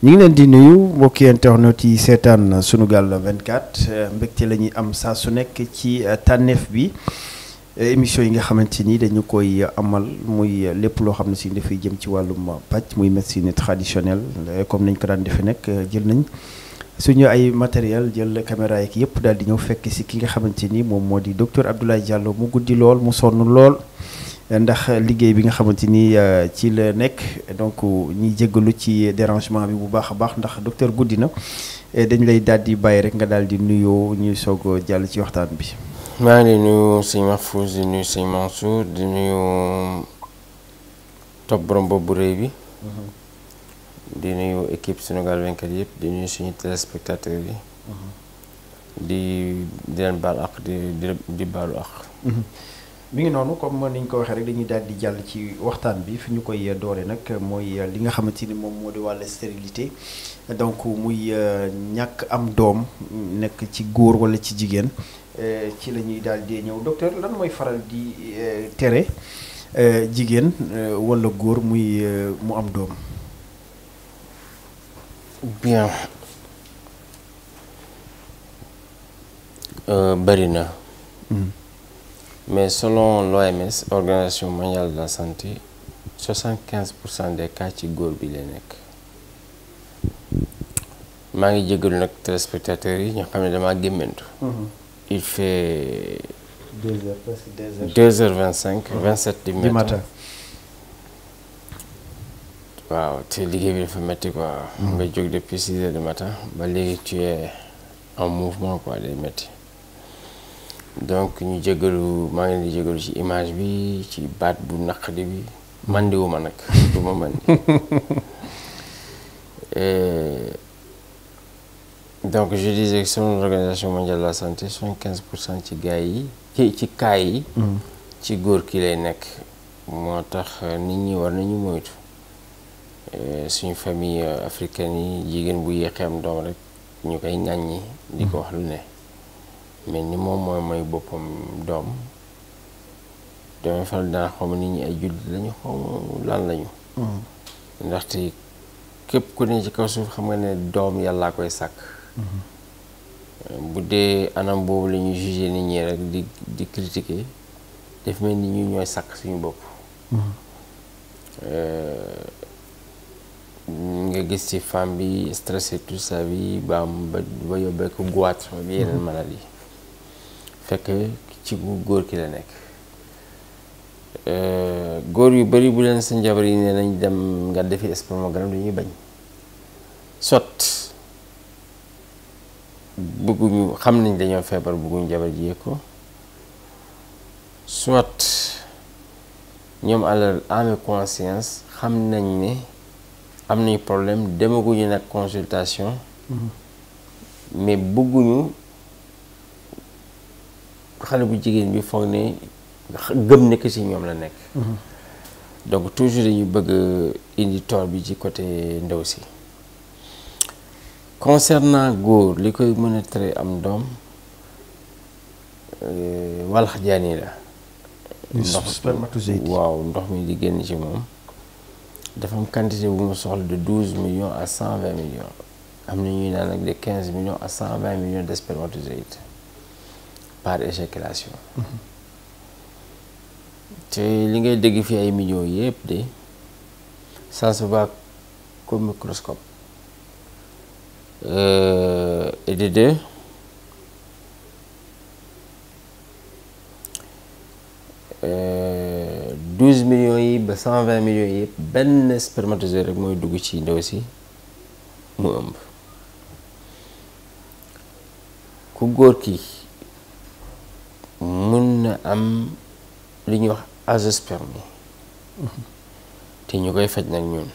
ñu ngi leen di nuyu mbokki internet yi seetaan Sunugal 24 mbégte la ñuy am saa su nekk ci tànneef bi émission yi nga xamante ni dañu koy amal muy lépp loo xam ne si dafay jëm ci wàllum pàcc muy médecine traditionnelle comme nañ ko daan defee nag jël nañ suñu ay matériel jël caméra yeeg yëpp daal di ñëw fekk si ki nga xamante ni moom moo di docteur Abdoulaye Diallo mu guddi lool mu sonn lool. ndax liggéey bi nga xamante ni ci la nekk donc ñiy jéggalu ci dérangement bi bu baax a baax ndax docteur guddi na dañ lay daal di bàyyi rek nga daal di nuyoo ñuy soog jàll ci waxtaan bi. maa ngi lay nuyu sëñ Mahfouz di nuyu sëñ Mansour di nuyu topp borom boobu bu rëy bi. di nuyu équipe Sunugal 24 yëpp di nuyu suñu téléspectateurs yi. di leen baal ak di baalu ak. mi ngi noonu comme ni ñu ko waxee rek dañuy daal di jàll ci waxtaan bi fi ñu koy doore nag mooy li nga xamante ni moom moo di wàllu stérilité donc muy ñàkk am doom nekk ci góor walla ci jigéen ci la ñuy daal di ñëw docteur lan mooy faral di tere jigéen walla góor muy mu am doom. bien bari na. Mais selon l'OMS, Organisation mondiale de la santé, 75% des cas ci góor bi lay nekk. maa ngi jégalu nag téléspectateurs yi ñoo xam ne damaa gémmantu. Il fait 2h25 27 du matin. waaw te liggéey bi dafa métti quoi. nga jóg depuis 6h du matin ba léegi tu es en mouvement quoi day métti. donc ñu jégalu maa ngi leen di jégalu ci image bi ci baat bu naqadi bi mandiwuma nag du ma mandi donc je disais que selon l'Organisation mondiale de la santé 75% ci gars yi ci cas yi ci góor ki lay nekk moo tax nit ñi war nañu moytu suñu famille africaine yi jigéen bu yéexee am doom rek ñu koy ŋàññi di ko wax lu ne mais ni moom mooy may boppam doom damay faral daan xawma nit ñi ay jullit lañu xawma lan lañu ndaxte képp ku ne ci kaw suuf xam nga ne doom yàllaa koy sàkk bu dee anam boobu la ñuy juger nit ñi rek di critiquer def mel ni ñu ñooy sàkk suñu bopp nga gis ci femme bi stressé toute sa vie ba yóbbee ko goitre bi yeneen maladie fekk ci góor ki la nekk góor yu bari bu leen sa njabar yi ne nañ dem nga defi spermogramme dañuy bañ soit bëgguñu xam nañ dañoo feebar bëgguñu jabar ji yëg ko soit ñoom à leur âme et conscience xam nañ ne am nañu problème demaguñu nag consultation mais bëgguñu xale bu jigéen bi foog ne gëm nekk ci ñoom la nekk donc toujours dañu bëgg indi tort bi ci côté ndaw si concernant góor li koy mën a tere am doom walax jaani la ndox waaw ndox mi di génn ci moom dafa am quantité bu mu soxla de 12 millions à 120 millions am na ñuy naan nag de 15 millions à 120 millions de spermatozoïdes par éjaculation te li ngay dégg fi ay millions yëpp de ça se voit qu'au microscope et de deux douze millions yi ba 120 millions yi yëpp benn spermatozoïde rek mooy dugg ci ndaw si mu ëmb ku góor ki mun na am li ñuy wax azoospermie te ñu koy faj nag ñun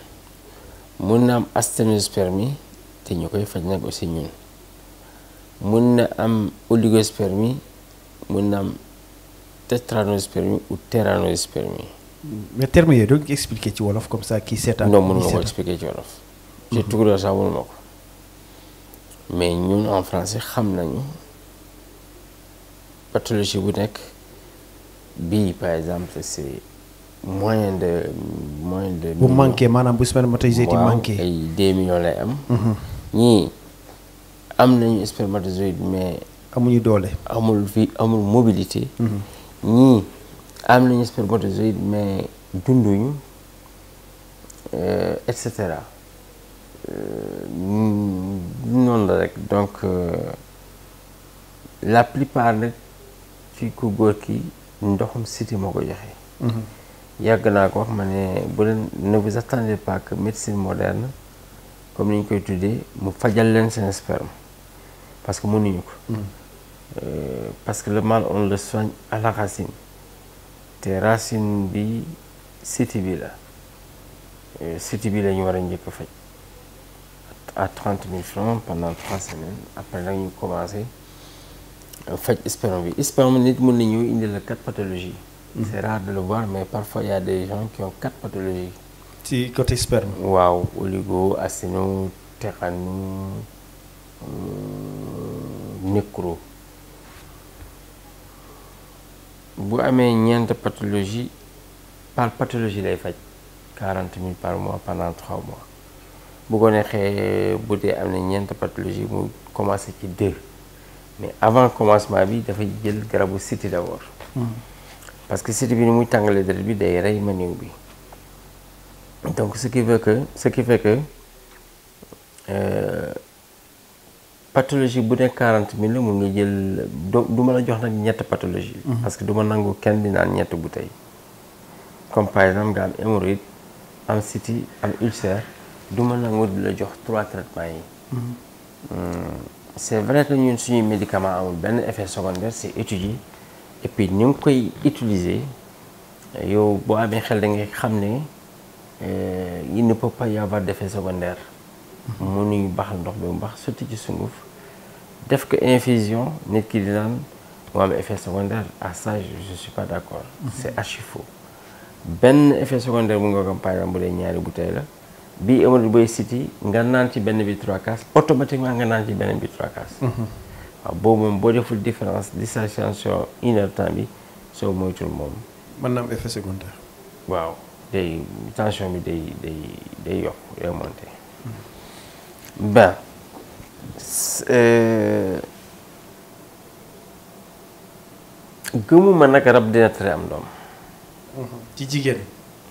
mun na am asténospermie te ñu koy faj nag aussi ñun mun na am oligospermie mun na am tétranospermie ou téranospermie. mais terme yooyu doo expliquer ci wolof comme ça kii seetaan. non mënuma ko expliquer ci wolof. ci tukulóor sax mënuma ko mais ñun en français xam nañu pathologie bu nekk bii par exemple c'est moyen de bu manqué maanaam bu spermatozoïde yi manqué. waaw ay 2 millions lay am. ñii am nañu spermatozoïde mais. amuñu doole. amul mobilité. ñii am nañu spermatozoïde mais dunduñu et cetera noonu la rek donc la plupart nag ci ku góor ki ndoxum siti moo ko joxe. yàgg naa ko wax ma ne bu leen ne vous attendez pas que médecine moderne comme ni ñu koy tuddee mu fajal leen seen sperme parce que mënuñu ko. Parce que le mal on le soigne à la racine te racine bi siti bi la siti bi la ñu war a njëkk a faj à 30 000 francs pendant 3 semaines après nag ñu commencé faj sperme bi sperme nit mën na ñëw indi la 4 pathologies. C'est rare de le voir mais parfois il y a des gens qui ont 4 pathologies. ci côté sperme. waaw oligo asténo térano nécro. bu amee ñeent pathologie par pathologie lay faj 40 000 par mois pendant 3 mois bu ko neexee bu dee am na ñeent pathologie mu commencé ci 2 mais avant commencement bi dafay jël garabu siti d'abord. parce que siti bi ni muy tàngalee deret bi day rey maniw bi donc ce qui fait que pathologie bu nekk 40 000 la mun nga jël du ma la jox nag ñett pathologie. parce que du ma nangu kenn di naan ñett bouteille comme par exemple nga am hémorroïde am siti am ulcère du ma nangu di la jox 3 traitements yi. c'est vrai que ñun suñuy médicament amul benn effet secondaire c'est étudié et puis ni nga koy utiliser yow boo amee xel da ngay xam ne il ne peut pas y avoir d'effet secondaire. mënuñu baxal ndox bi mu bax sotti ci sunguf def ko infusion nit ki di naan mu am effet secondaire à ça je suis pas d'accord. C'est archi faux. benn effet secondaire bu nga ko par exemple bu dee ñaari bouteille la bii hémorroïde booy siti nga naan ci benn bi 3 cases automatiquement nga naan ci beneen bi 3 cases. waaw boobu moom boo deful différence distanciation 1 heure temps bi soo moytul moom. mën na am effet secondaire. waaw day tension bi day yokk day monter. ben gëmuma nag rab dina tere am doom. ci jigéen.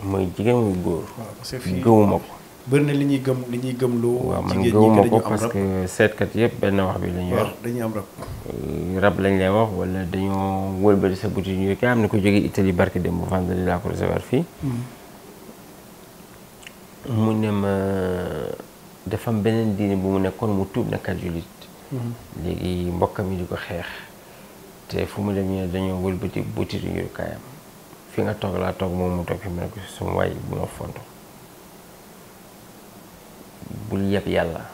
mooy jigéen muy góor. waaw parce que fii gëmuma ko. bëri na li ñuy gëm loo. waaw man jigéen ñi gëmuma ko dañu am parce rab. que seetkat yëpp benn wax bi la ñu wax. dañuy am rab. rab lañ lay wax wala dañoo wëlbati sa buti ñu rek am na ko jógee Italie barki dem bu vendredi laa ko recevoir fii. mu ne ma dafa am beneen diine bu mu nekkoon mu tuub nekkat jullit. léegi mbokkam yi di ko xeex te fu mu dem ñu ne dañoo wëlbati buti ñu kaayam fi nga toog laa toog moom mu toog fi mu ne ko suma waay bu ma fonto bul yeb yàlla.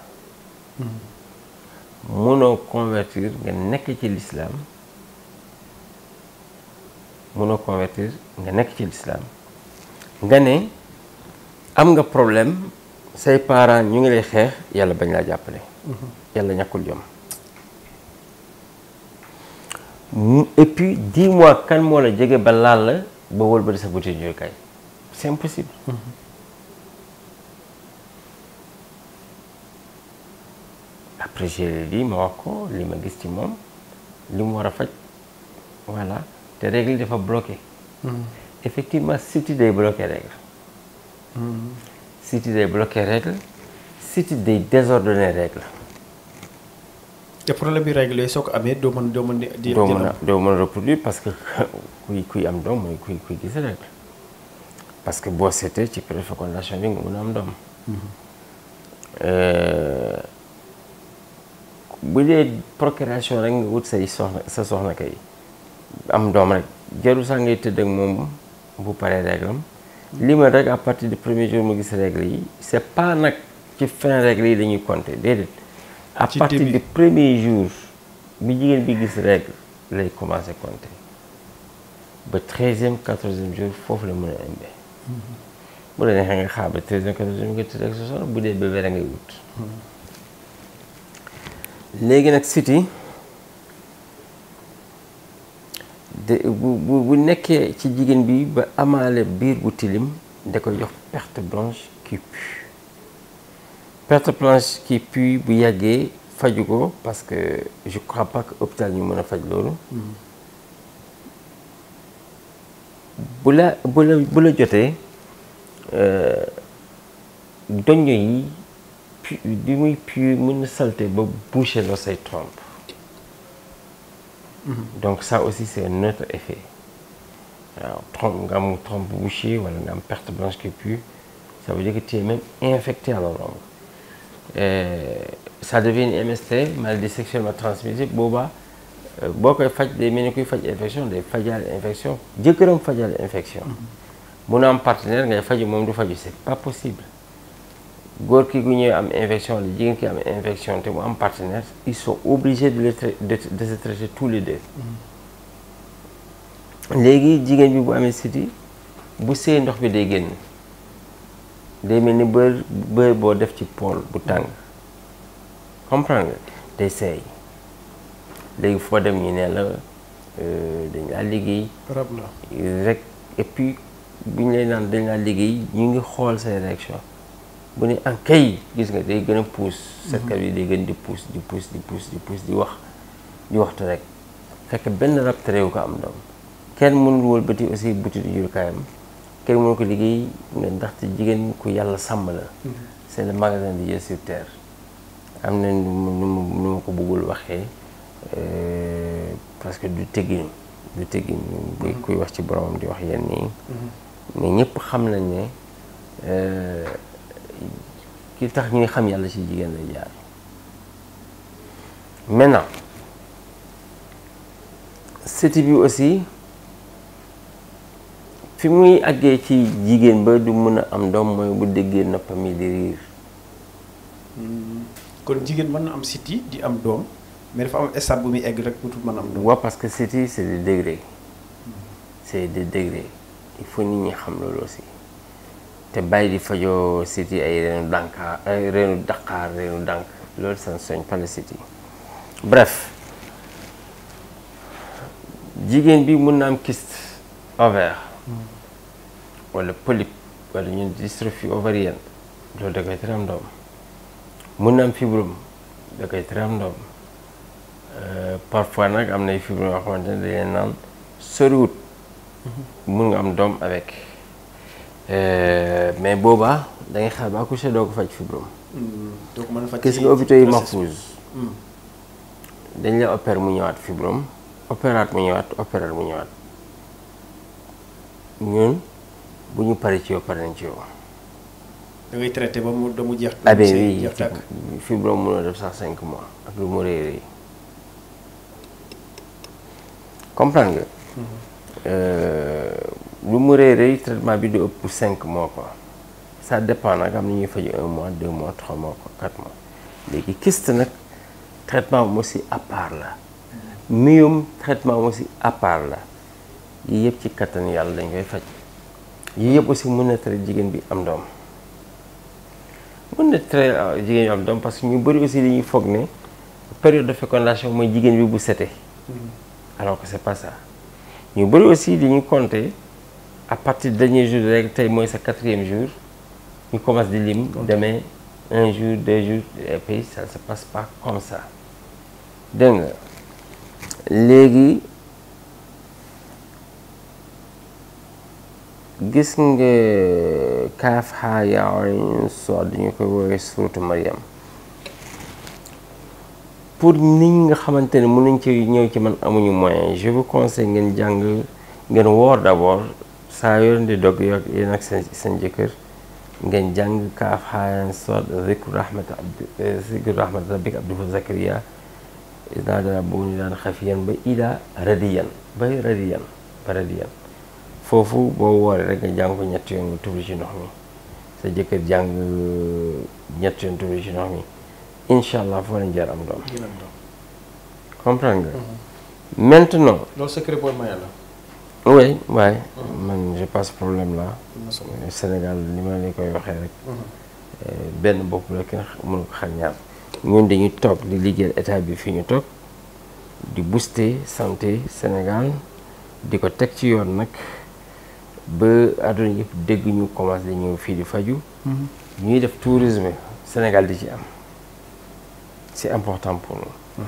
mënoo convertir nga nekk ci l'islam nga ne am nga problème say parents ñu ngi lay xeex yàlla bañ laa jàppale. yàlla ñàkkul jom. et puis dis-moi kan moo la jege ba laal la ba wëlbati sa buti jurukaay c'est impossible. après je dit ma wax ko li ma gis ci moom li mu war a faj voilà te règle yi dafa bloqué. effectivement siti day bloqué règle. siti day bloqué règle siti day désordonné règle. te problème bi règle yooyu soo ko amee doo mën a reproduire parce que kuy am doom mooy kuy gis règle parce que boo seetee ci préfécondation bi nga mën a am doom. bu dee procréation rek nga wut sa soxna kay am doom rek jarul sax ngay tëdd ak moom bu paree règle am li ma rek à partir du premier jour mu gis règle yi c'est pas nag ci fin règle yi dañuy compter déedéet. à partir du premier jour bi jigéen bi gis règle lay commencer compter ba 13e 14e jour foofu la mën a ëmbee. bu la neexee nga xaar ba 13e 14e nga tëdd ak sa soxna bu dee bébé rek ngay wut. léegi nag siti bu nekkee ci jigéen bi ba amaale biir bu tilim da koy jox perte blanche qui pue. Perte blanche qui pue bu yàggee faju ko parce que je crois pas que hôpital ñu mën a faj loolu. bu la jotee doño yi di muy pue mën na salté ba boucher loo say trompe. Donc ça aussi c'est un autre effet. waaw trompe nga am trompe bouchée wala nga am perte blanche qui pue ça veut dire que tu es même infecté à la longue. Ça devient une MST, maladie sexuellement transmissible. boobaa boo koy faj day mel ni kuy faj infection day fajaale infection jëkkëram fajaale infection. mun a am partenaire ngay faju moom du faju c'est pas possible. góor ki gu ñëwee am infection la jigéen ki am infection te mu am partenaire ils sont obligés de se traiter tous les deux. léegi jigéen bi bu amee siti bu see ndox bi day génn day mel ni bër boo def ci poêle bu tàng comprendre nga day seey léegi foo dem ñu ne la dañ laa liggéey rab la rek et puis bu ñu lay naan dañ laa liggéey ñu ngi xool say réaction bu ne en kay gis nga day gën a pousse setkat bi day gën di pousse di waxtu rek fekk benn rab terewu ko am doom kenn mënul wëlbati aussi butitu jurukaayam kenn mënu ko liggéey nga ndaxte jigéen ku yàlla sàmm la. C'est le magasin de Dieu sur terre. am na nu ma ko bëggul waxee parce que du teggin buy kuy wax ci boromam di wax yenn nii mais ñëpp xam nañ ne ki tax ñuy xam yàlla ci jigéen lay jaar. Maintenant sëti bi aussi fi muy àggee ci jigéen ba du mën a am doom mooy bu déggee noppam yi di riir. kon jigéen mën na am siti di am doom mais dafa am stade bu muy egg rek pour mën a am doom. waaw parce que siti c'est des degrés. c'est des degrés il faut nit ñi xam loolu aussi te bàyyi di fajoo siti ay reenu dànkaar ay reenu daqaar reenu dànk loolu ça ne soigne pas le siti. Bref jigéen bi mën na am kyste ovaire wala polype wala ñun dystrophie ovarienne loolu da koy tere am doom. mën na am fibrome da koy tere am doom parfois nag am nay fibrome yoo xamante ne dañuy naan soriwut mun nga am doom avec mais boobaa da ngay xaar ba accoucher doo ko faj fibrome. doo ko mën a faj gis nga hôpitaux yi Mahfouz dañ la opérer mu ñëwaat fibrome opéraat mu ñëwaat ñun bu ñu paree ci yow pare nañ ci yow. da ngay traité ba mu jeex. oui fibrome mënoo def sax 5 mois ak lu mu rëy comprendre nga. lu mu rëy traitement bi du ëpp 5 mois quoi ça dépend nag am na ñuy faju 1 mois 2 mois 3 mois 4 mois léegi kyste nag traitement mo aussi à part la myome traitement mo aussi à part la yii yëpp ci kattan yàlla dañ koy faj yii yëpp aussi mën na tere jigéen bi am doom. mën na tere jigéen ñu am doom parce que ñu bëri aussi dañuy foog ne période de fécondation mooy jigéen bi bu setee alors que c'est pas ça ñu bëri aussi dañuy compter à partir du dernier jour de règle tey mooy sa 4e jour ñu commence di lim demain 1 jour 2 jours et puis ça ne se passe pas comme ça dégg nga léegi gis nga kaaf xaa yaa ayn saad dañu koy woowee suuratu Maryam pour nit ñi nga xamante ne mën nañ ci ñëw ci man amuñu moyen je vous conseille ngeen jàng ngeen woor d'abord saa yoon di dog yo yéen ak seen jëkkër ngeen jàng kaaf xaa yaa ayn saad zikru rahmat rabbika abdahu Zakariya naa dana boobu ni daan xafiyan ba ila radiyan ba radiyan foofu boo wooree rek nga jàng ko ñetti yoon nga tubli ci ndox mi sa jëkkër jàng ñetti yoon tubli ci ndox mi incha allah foo leen jar am doom. comprendre nga. maintenant. loolu secret booy maye la. oui waaye. man je passe problème là. Sénégal ni ma leen koy waxee rek. benn bopp la kenn mënu ko xar ñaar. ñun dañuy toog di liggéeyal état bi fi ñu toog di booster santé Sénégal. di ko teg ci yoon nag ba àdduna yëpp dégg ñu commencé di ñëw fii di faju ñuy def tourisme Sénégal di ci am c'est important pour nous.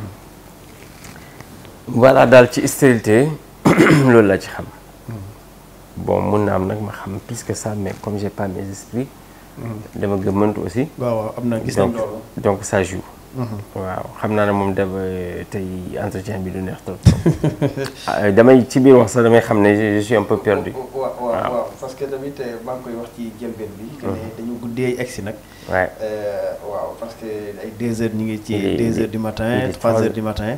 voilà daal ci stérilité loolu laa ci xam. bon mun na am nag ma xam plus que ça mais comme j'ai pas mes esprits. dama gëmmantu aussi. waaw am na gis nañ loolu donc ça joue. waaw xam naa ne moom dafa tey entretien bi du neex trop. damay ci biir wax sax damay xam ne je suis un peu perdu. waaw parce que tamit maa ngi koy wax ci jëlbeen bi. que ne dañu guddee egsi nag. waaw parce que ay 2 heures ñu ngi ci 2 heures du matin 3 heures du matin.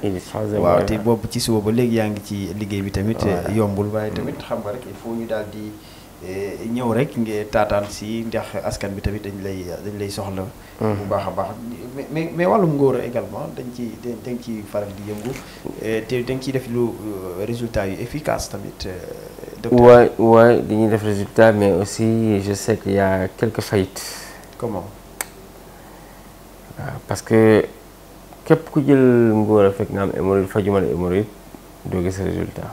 waaw te boobu ci suba ba léegi yaa ngi ci liggéey bi tamit. yombul waaye tamit xam nga rek il faut ñu daal di ñëw rek nga taataan si ndax askan bi tamit dañ lay soxla. bu baax a baax mais wàllum ngóor également dañ ci faral di yëngu te dañ ciy def lu résultat yu efficace tamit. docteur ouais dañuy def résultat mais aussi je sais qu'il y a quelques faillites. comment. parce que képp ku jël ngóor fekk nga am hémorroïde fajuma la hémorroïde doo gis résultat.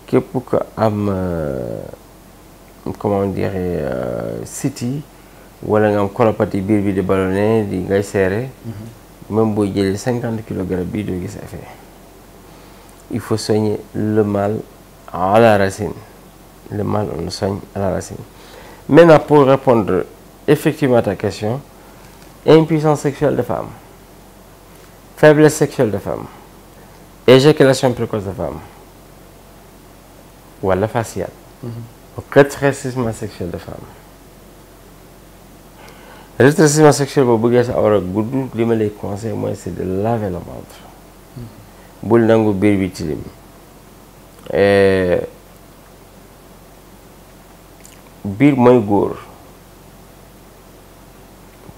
képp ko am comment dire cystite wala nga am colopathie biir bi di ballonné di ngay seere même boo jëlee 50 kilos garab bi doo gis effet. il faut soigner le mal à la racine. Le mal on le soigne à la racine. Maintenant pour répondre effectivement à ta question, impuissance sexuelle de femme, faiblesse sexuelle de femme, éjaculation précoce de femme wala faciale, rétrécissement sexuel de femme. Rétrécissement sexuel boo bëggee sa awra gudd li ma lay conseil mooy c'est de laver le ventre. bul nangu biir bi tilim. biir mooy góor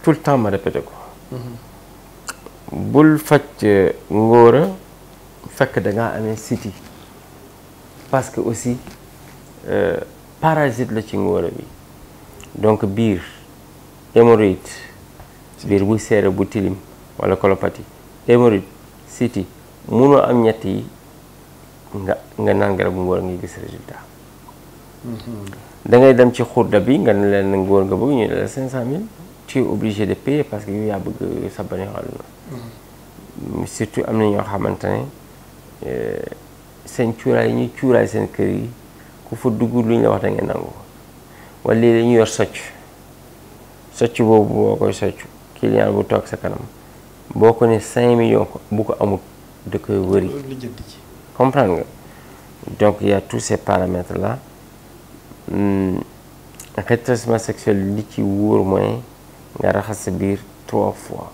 tout le temps ma répété ko. bul faj ngóora fekk da ngaa amee siti parce que aussi parasite la ci ngóora bi donc biir hémorroïde biir bu seere bu tilim wala colopathie hémorroïde siti munoo am ñett yi nga naan garabu ngóor ngay gis résultat. da ngay dem ci xurda bi nga ne leen ngóor nga bëgg ñu ne la 500000 tu es obligé de payer parce que yow yaa bëgg sa bañ a surtout am na ñoo xamante ne seen cuuraay yi ñuy cuuraay seen kër yi ku fa dugg lu ñu la wax da ngeen nangu wala léegi dañuy yor socc boobu boo koy socc client bu toog sa kanam boo ko ne 5 millions ko bu ko amut da koy wëri. comprendre nga donc il y a tous ces paramètres là. Rétrécissement sexuel li ci wóor mooy nga raxas sa biir 3 fois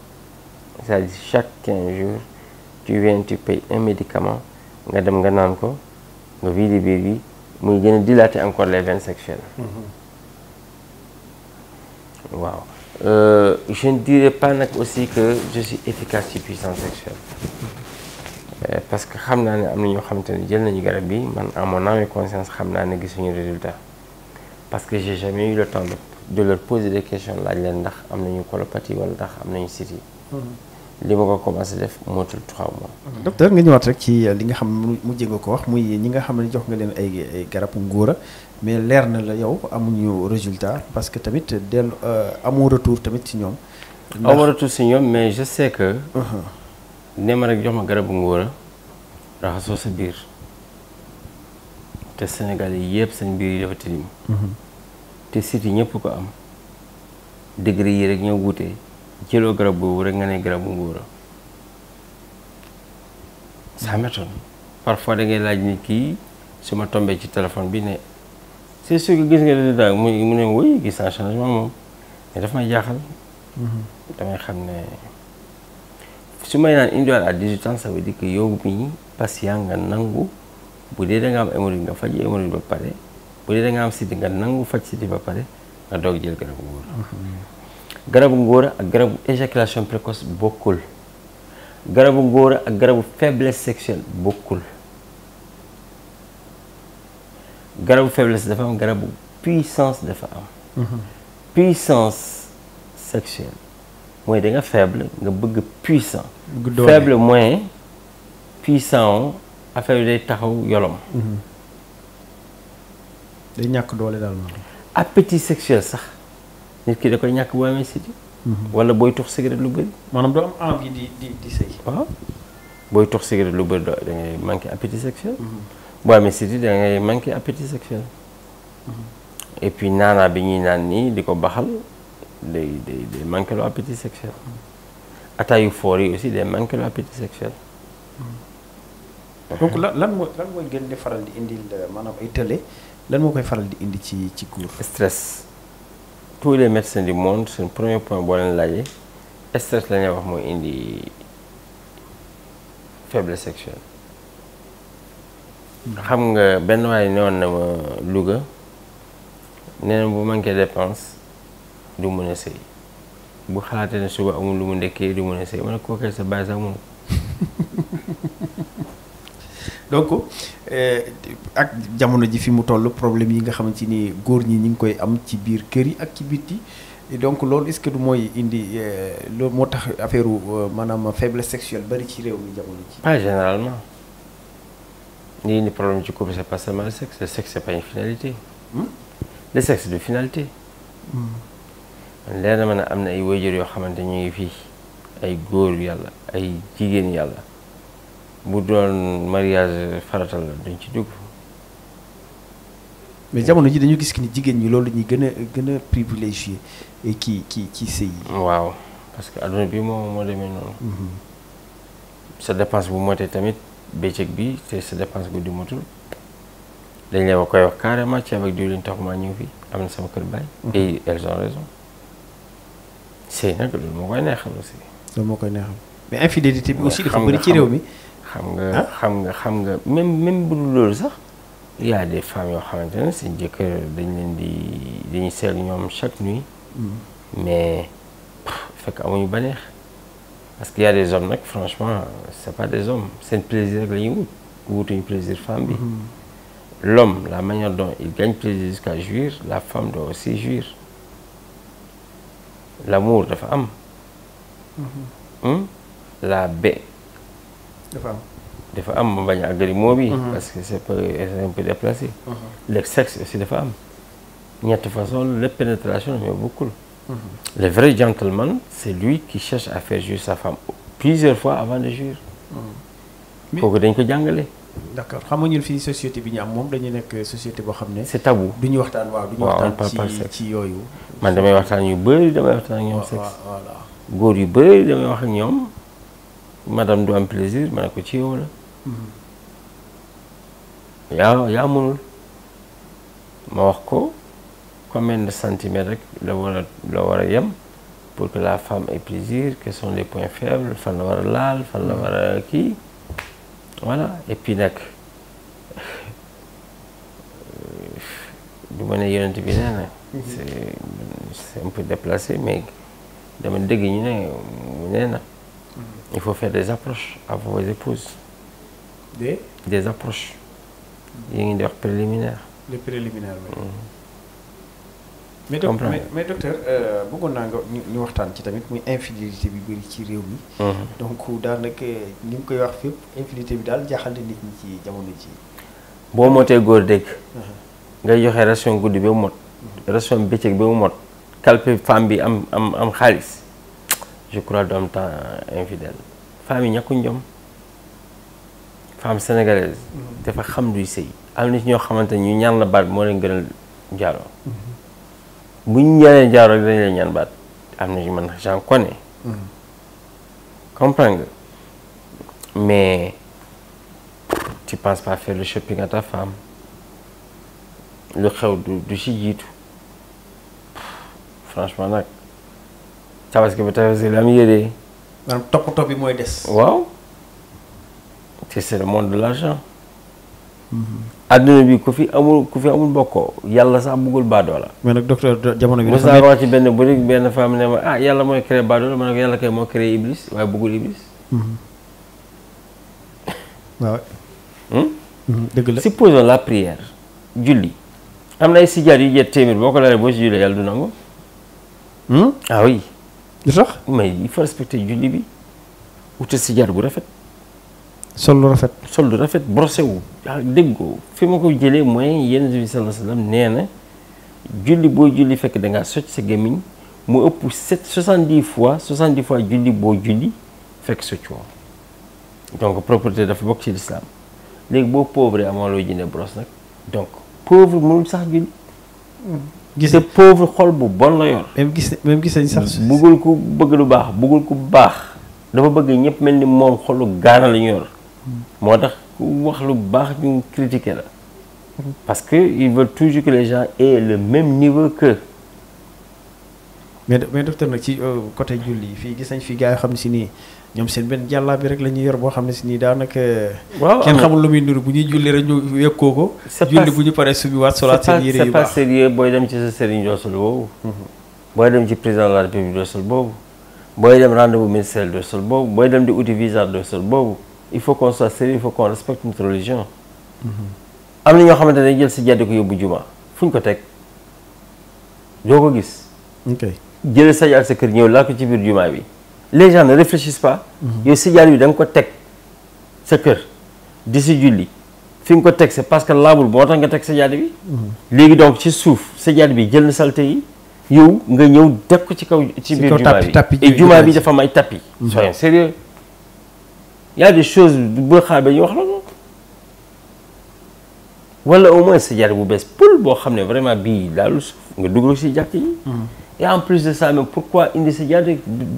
c'est-à-dire chaque 15 jours tu viens tu payes un médicament nga dem nga naan ko nga vider biir bi muy gën a dilater encore les veines sexuelles. waaw je ne dirais pas nag aussi que je suis efficace ci puissance sexuelle. parce que xam naa ne am na ñoo xamante ne jël nañu garab bi man à mon âme et conscience xam naa ne gisuñu résultat parce que j'ai jamais eu le temps de leur poser des questions laaj leen ndax am nañu colopathie wala ndax am nañu siti li ma ko commencé def mootul 3 mois. docteur nga ñëwaat rek ci li nga xam mu jënga ko wax muy ñi nga xam ne jox nga leen ay garabu ngóora mais leer na la yow amuñu résultat parce que tamit dellu amoo retour tamit ci ñoom. amoo retour ci ñoom mais je sais que. ne ma rek jox ma garabu ngóora raxasoo sa biir te Sénégal yi yëpp seen biir yi dafa tilim. te site yi ñëpp ko am degré yi rek ñoo wutee jëloo garab boobu rek nga ne garabu ngóora ça m'étonne parfois da ngay laaj nit kii su ma tombee ci téléphone bi ne c'est sûr que gis nga résultat mu ne oui gis naa changement moom mais daf may jaaxal. damay xam ne su may naan indiwaat à 18 ans ça veut dire que yow mii patient nga nangu bu dee da nga am hémorroïde nga faj hémorroïde ba pare bu dee da nga am siti nga nangu faj siti ba pare nga doog jël garabu ngóora. garabu ngóora ak garabu éjaculation précoce bokkul garabu ngóora ak garabu faiblesse sexuelle bokkul garabu faiblesse dafa am garabu puissance dafa am. puissance sexuelle mooy da nga faible nga bëgg puissant. faible moyen puissant affaire bi day taxaw yolom. day ñàkk doole daal moom. appétit sexuel sax nit ki da koy ñàkk boo amee siti wala booy tux cigarette lu bëri. maanaam doo am envie di sëy. waaw booy tux cigarette lu bëri da ngay manqué appétit sexuel. boo amee siti da ngay manqué appétit sexuel. et puis naanaa bi ñuy naan nii di ko baxal day manqué loo appétit sexuel. ataay yu foor yi aussi day manqué loo appétit sexuel. donc lan mooy gën di faral di indi maanaam ay tële lan moo koy faral di indi ci góor. stress tous les médecins du monde seen premier point boo leen laajee stress la ñuy wax mooy indi faiblesse sexuelle. xam nga benn waay ne woon na ma Louga nee na bu manqué dépense du mën a sëy bu xalaatee ne suba amul lu mu ndekkee du mën a sëy ma ne kooku sa bàyyi sax mënu donc ak jamono ji fi mu toll problème yi nga xamante ni góor ñi ñu ngi koy am ci biir kër yi ak ci bitti donc loolu est-ce que du mooy indi loolu moo tax affaire maanaam faiblesse sexuelle bari ci réew mi jamono ji. pas généralement lii indi problème ci couple c'est pas seulement le sexe c'est pas une finalité. le sexe de finalité. leer na ma ne am na ay waajur yoo xamante ñu ngi fii ay góor yàlla ay jigéen yàlla. bu doon mariage faratal la dañ ci dugg. mais jamono ji dañu gis ni jigéen ñi loolu ñuy gën a privilégié ci sëy yi. waaw parce que adduna bi moo demee noonu. sa dépense bu motee tamit bëccëg bi te sa dépense guddi motul dañ lay wax koy wax carrément ceeb ak diwlin taxuma ñu fi am na sama kër baay. et elles ont raison. sëy nag loolu moo koy neexal aussi. loolu moo koy neexal mais infidélité bi aussi dafa bëri ci réew mi. xam nga même bu dul loolu sax il y a des femmes yoo xamante ne seen jëkkër dañuy seetlu ñoom chaque nuit. mais fekk amuñu baneex parce que y a des hommes nag franchement c'est pas des hommes seen plaisir rek la ñuy wutuñu plaisir femme bi. L'homme la manière dont il gagne plaisir jusqu'à jouir la femme doit aussi jouir l'amour dafa am. la baie. dafa am ma bañ a àggali moo bi parce que c'est un peu déplacé. le sexe aussi dafa am ñetti façon la pénétration mais bokkul. le vrai gentleman c'est lui qui cherche à faire jouir sa femme plusieurs fois avant de jouir. kooku dañ ko jàngale. d'accord xam nga ñun fii société bi ñu am moom dañu nekk société boo xam ne. c'est tabou du ñu waxtaan du ñu waxtaan ci yooyu. man damay waxtaan yu bëri damay waxtaan ak ñoom sexe. voilà góor yu bëri damay wax ak ñoom. madame du am plaisir ma ne ko ci yow la. yaa mënul ma wax ko combien de centimètres rek la war a yem pour que la femme ait plaisir quels sont les points faibles fan la war a laal fan la war a kii voilà et puis nag du ma ne yonent bi nee na c'est un peu déplacé mais dama dégg ñu ne nee na il faut faire des approches à vos épouses. Des approches. yi ngi di wax préliminaire. les préliminaires oui. mais docteur bëggoon naa nga ñu waxtaan ci tamit muy infidélité bi bëri ci réew mi. donc daanaka ni nga koy wax fépp infidélité bi daal jaaxal na nit ñi ci jamono ji. boo motee góor dégg. ngay joxe ration guddi ba mu mot. ration bëccëg ba mu mot. calpe femme bi am xaalis. je crois du am temps infidèle femme yi ñàkkuñ jom femme sénégalaise dafa xam luy sëy am na ci ñoo xamante ñu ñaan la baat moo leen gënal njaaroo bu ñu ñaanee njaaroo rek dañu leen ñaan baat am na ci man j'en connais comprends nga mais tu penses pas faire le shopping à ta femme lu xew du ci jiitu franchement nag tabaski ba tabaski la am yére. maanaam toppatoo bi mooy des. waaw te c'est le monde de l'argent. adduna bi ku fi amul bokkoo yàlla sax bëggul baadoola. mais nag docteur jamono bi. dafa nekk wax ci benn boutique benn femme ne ma yàlla mooy créé baadoola ma ne ko yàlla kay moo créé iblis waaye bëggul iblis. waaw. dëgg la supposons la prière julli am na ay sijaar yu jet téeméer boo ko laalee boo si jullee yàlla du nangu. ah oui. lu tax mais il faut respecter julli bi wutal sijaar bu rafet sol lu rafet. sol lu rafet brossé wu. dégg ko fi ma ko jëlee mooy Yonent bi sallallahu alayhi wa sallam nee na julli boo julli fekk da ngaa socc sa gémmiñ mu ëpp 70 fois julli boo julli fekk socc woo. donc propreté dafa bokk ci l'islam léegi boo pauvre amoo loo jëndee brosse nag donc pauvre mënul sax julli. gis te pauvre xol bu bon la yor. même gis nañ sax. bëggul ku bëgg lu baax bëggul ku baax dafa bëgg ñëpp mel ni moom xolu gaana la ñu yor. moo tax ku wax lu baax ñu critiquer la. parce que ils veulent toujours que les gens aient le même niveau que. mais docteur nag ci côté julli fii gis nañ fi gars yoo xam ne si nii ñoom seen benn jàllaa bi rek la ñuy yor boo xam ne si nii daanaka. waaw kenn xamul lu muy nuru bu ñuy julli rek ñu wekkoo ko. julli bu ñu paree subi waat solaat seen yére yu baax c'est pas sérieux booy dem ci sa sëriñ doo sol boobu. booy dem ci président de la république doo sol boobu. booy dem rendez-vous ministériel doo sol boobu booy dem di uti visa doo sol boobu il faut qu'on soit sérieux il faut qu'on respecte notre religion. am na ñoo xamante ne jël si jàddi ko yóbbu juma fu ñu ko teg doo ko gis. ok jëlee sa jaad sa kër ñëw laa ko ci biir juma bi. les gens ne réfléchissent pas. yow si jaad bi da nga ko teg sa kër di si julli fi nga ko teg c'est parce que laabul moo tax nga teg sa jaad bi. léegi donc ci suuf sa jaad bi jël na salte yi yow nga ñëw teg ko ci kaw. ci biir juma bi et juma bi dafa am ay tapis. soyons sérieux y a des choses bu xaar ba ñu wax la ko. wala au moins sa jaad bu bees pël boo xam ne vraiment bii daalu suuf nga dugal si jàkk yi. et en plus de ça même pourquoi indi sa jaad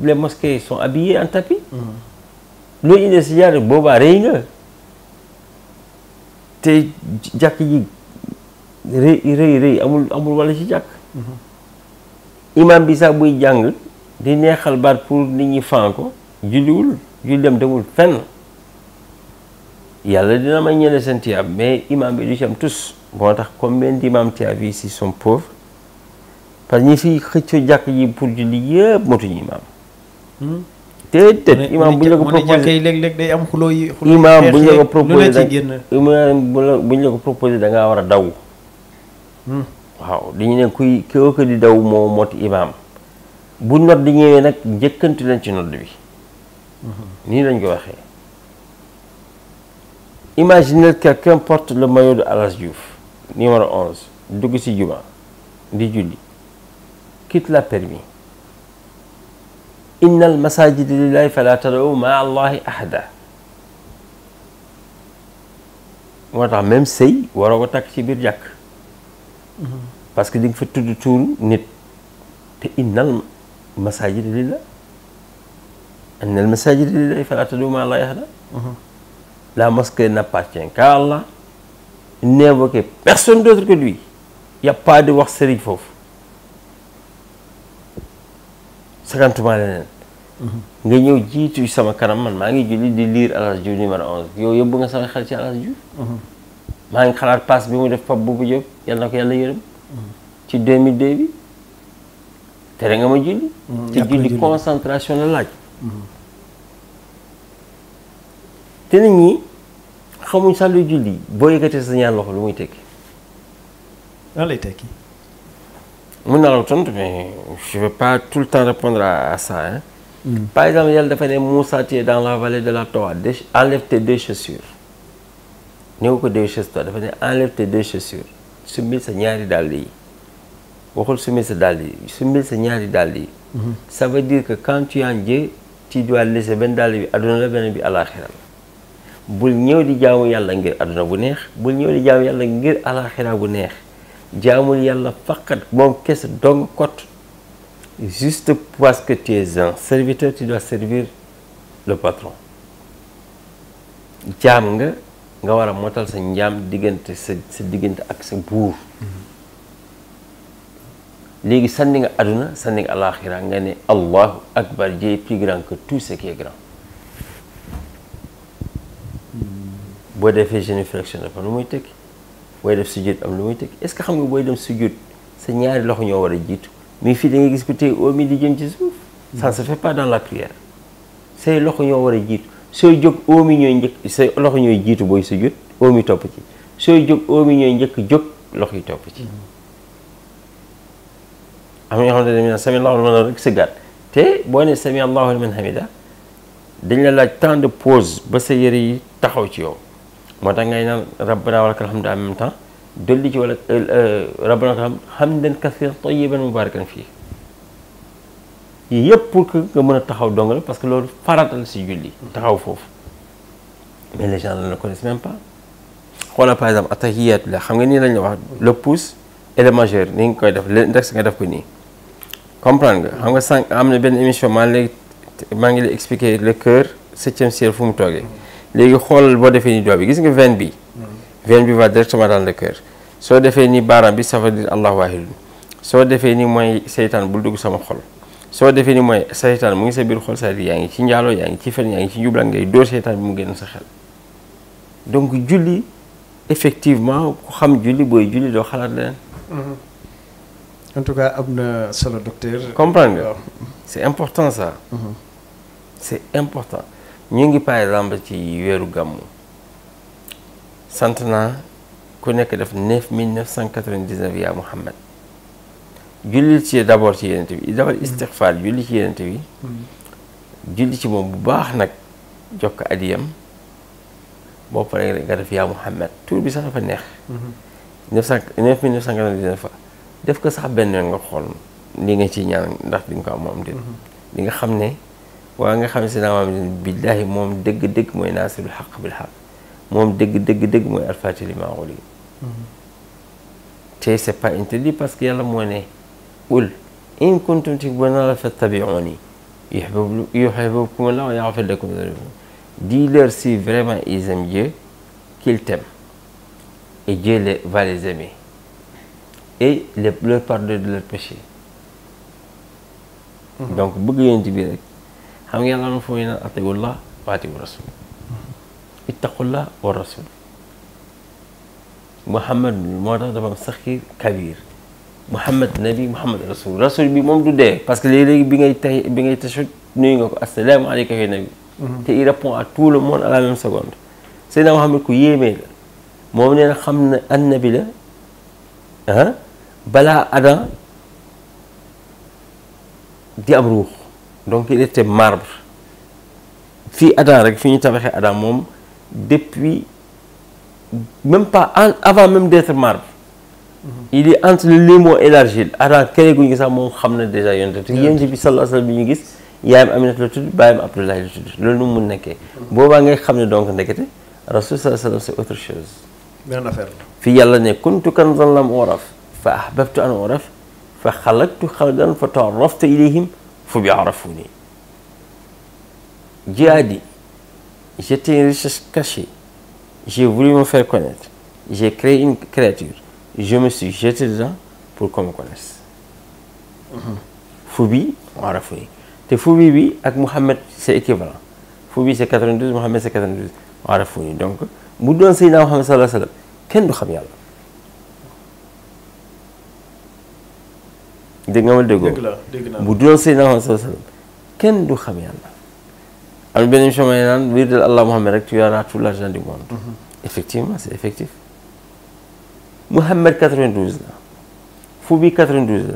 les mosquées sont habillées en tapis. loolu indi sa jaad boobaa rëy nga te jàkk ji rëy amul wala ci jàkk. imam bi sax buy jàng di neexal baat pour nit ñi fan ko julliwul julli demul fenn. yàlla dina may ñeneen seen tiyaab mais imam bi du ci am tous. moo tax combien d'imams tu as vu ici sont pauvres parce que ñi fi xëccoo jàkk ji pour julli yëpp motuñu imam. déedéet imam bu ñu la ko proposé léeg-léeg day am xuloo yi. imam bu ñu la ko proposé imam bu ñu la ko proposé da ngaa war a daw. waaw dañu ne kuy koo ko di daw moo moti imam bu nodd di ñëwee nag njëkkantu leen ci nodd bi. nii lañ ko waxee. Imaginez quelqu'un porte le maillot de El Hadj Diouf numéro 11 dugg ci juma di julli quitte la permis innal masajida lillahi fala tad'u ma'a allahi ahada. moo tax même sëy waroo ko takk ci biir jàkk parce que di nga fa tudd tuuru nit te innal masajida lillahi innal masajida lillahi fala tad'u ma'a allahi ahada. La mosquée n'appartient qu'à Allah. N'invoquez personne d'autre que lui. Il n'y a pas de wax sëriñ foofu. sakantuma leneen. nga ñëw jiitu sama kanam man maa ngi julli di lire El Hadj Diouf numéro 11 yow yóbbu nga sama xel ci El Hadj Diouf. maa ngi xalaat passe bi mu def Pape Bouba Diop yal na ko yàlla yërëm. ci 2002 bi. tere nga ma julli. te julli concentration la laaj. te nit ñi xamuñ sax luy julli boo yëkkatee sa ñaar loxo lu muy tekki. lan lay tekki. mun naa la tontu mais je vais pas tout le temps répondre à ça hein. Par exemple yàlla dafa ne Moussa tu es dans la vallée de la Towa enlève tes deux chaussures. néew ko déchausse-toi dafa ne enlève tes deux chaussures summil sa ñaari dàll yi waxul summil sa dàll yi summil sa ñaari dàll yi. ça veut dire que quand tu es en Dieu tu dois laisser benn dàll bi àdduna la benn bi àllaaxira la. bul ñëw di jaamu yàlla ngir àdduna bu neex bul ñëw di jaamu yàlla ngir alaxira bu neex jaamul yàlla faqat moom kese dong kot juste parce que tu es un serviteur tu dois servir le patron jaam nga war a motal sa njaam diggante sa diggante ak sa buur léegi sànni nga àdduna sànni nga alaxira nga ne Allahu akbar Dieu est plus grand que tout ce qui est grand. boo defee génuflexion dafa lu muy tekki booy def sujjóot am lu muy tekki est-ce que xam nga booy dem sujjóot sa ñaari loxo ñoo war a jiitu mais fii da ngay gis ku tey oom yi di jëm ci suuf. ça ne se fait pas dans la prière. say loxo ñoo war a jiitu sooy jóg oom yi ñooy njëkk say loxo ñooy jiitu booy sujjóot oom yi topp ci sooy jóg oom yi ñooy njëkk jóg loxo yi topp ci. am na ñoo xamante ne sami Allahu liman rek sëggaat te boo ne sami Allahu liman hamida dañ la laaj temps de pause ba sa yére yi taxaw ci yow moo tax ngay naan rabbana wa lakal hamdu en même temps dolli ci wala rabbana wa lakal hamdan kathiran tayyiban mubarakan fii yii yëpp pour que nga mën a taxaw dong la parce que loolu faratal si julli taxaw foofu mais les gens ne le connaissent même pas xoolal par exemple attahiyat la xam nga nii lañ la wax le pouce et le majeur ni nga koy def l'index nga def ko nii comprendre nga xam nga sànq am na benn émission maa ngi lay expliquer le cœur 7e ciel fu mu toogee léegi xoolal boo defee ni doigt bi gis nga veine bi va directement dans le cœur soo defee ni baaraam bi ça veut dire allahu wahidun soo defee ni mooy seytaan bul dugg sama xol soo defee ni mooy seytaan mu ngi sa biir xol c'est-à-dire yaa ngi ci njaaloo yaa ngi ci fen yaa ngi ci njublan ngay dóor seytaan bi mu génn sa xel donc julli effectivement ku xam julli booy julli doo xalaat leneen en tout cas am na solo docteur. comprendre nga c'est important ça. c'est important ñu ngi par exemple ci weeru gàmmu sant naa ku nekk def 9999 yaa Muhammad julli ci d'abord ci yenente bi d'abord istighfar julli ci yenente bi julli ci moom bu baax nag jokk adiyam boo paree nga def yaa Muhammad tur bi sax dafa neex 9999 fois def ko sax benn yoon nga xool li nga ciy ñaan ndax di nga ko am moom déet di nga xam ne waa nga xam ne si naa maam billaahi moom dëgg-dëgg mooy naasirul xaq bil xaq moom dëgg li alfaati limaa ughliqa te c'est pas interdit parce que yàlla moo ne qul in kuntum tuhibbuuna llaaha fattabi'uuni yuhbibkumu llaah wa yaghfir lakum dhunuubakum dis-leur si vraiment ils aiment Dieu qu'ils t'aiment et Dieu va les aimer et leur pardonner de leurs péchés. donc bëgg yonent bi rek xam nga yàlla na foofu naan atiiwullah wa atiiwu rasul ittaqullah wa rasul Muhammad moo tax dafa am saxiir kabir Muhammad nabi Muhammad rasul bi moom du dee parce que léegi bi ngay tashahhud nuyu nga ko assalaamu alayka ya nabi te il répond à tout le monde à la même seconde Seydina Muhammad ku yéemee la moom nee na xam na annabi la balaa Adam di am ruux donc il était marbre fii Adam rek fi ñu tabaxee Adam moom depuis même pas avant même d'être marbre il est entre le limo et l'argile Adam kere gu ñu sax moom xam na déjà yonent te yonent bi sallallahu alayhi wa sallam bi ñu gis yaayam Aminata la tudd baayam Abdoulaye la tudd loolu nu mu nekkee boobaa ngay xam ne donc ndekete Rasul sallallahu alayhi wa sallam c'est autre chose beneen affaire la fii yàlla ne kuntu kanzan lam uraf fa ahbabtu an uraf fa xalaqtu xalqan fa ta'arraftu ilayhim fa bi'arafuni Dieu a dit j'étais une richesse cachée j'ai voulu me faire connaître j'ai créé une créature je me suis jeté dedans pour qu'on me connaisse fu bi arafuni te fu bi ak Muhammad c'est équivalent fu bi c'est 92 Muhammad c'est 92 arafuni donc bu doon Seydina Muhammad sallallahu alayhi wa sallam kenn du xam yàlla dégg nga ma déggoo bu doon Seydina Muhammad sallallahu alayhi wa sallam kenn du xam yàlla am benn émission may naan wirdal Allah Muhammad rek tu auras tout l'argent du monde effectivement c'est effectif Muhammad 92 la fu bi 92 la